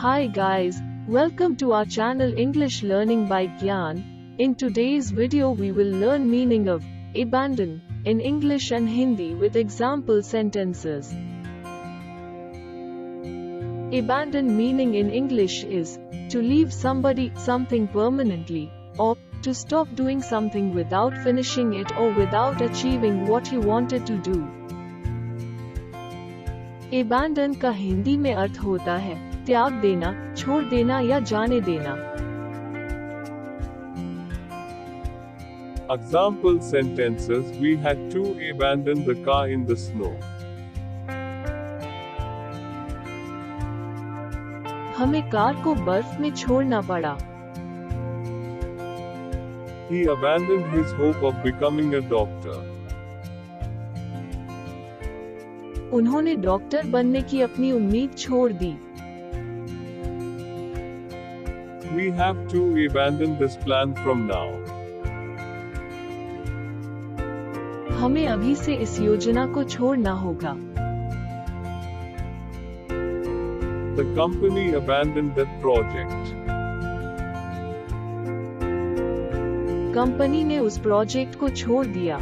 Hi guys, welcome to our channel English Learning by Gyan. In today's video we will learn meaning of abandon in English and Hindi with example sentences. Abandon meaning in English is to leave somebody, something permanently, or to stop doing something without finishing it or without achieving what you wanted to do. Abandon का हिंदी में अर्थ होता है त्याग देना, छोड़ देना या जाने देना. Example sentences: We had to abandon the car in the snow. हमें कार को बर्फ में छोड़ना पड़ा. He abandoned his hope of becoming a doctor. उन्होंने डॉक्टर बनने की अपनी उम्मीद छोड़ दी. We have to abandon this plan from now. हमें अभी से इस योजना को छोड़ना होगा. The company abandoned that project. Company ने उस प्रोजेक्ट को छोड़ दिया.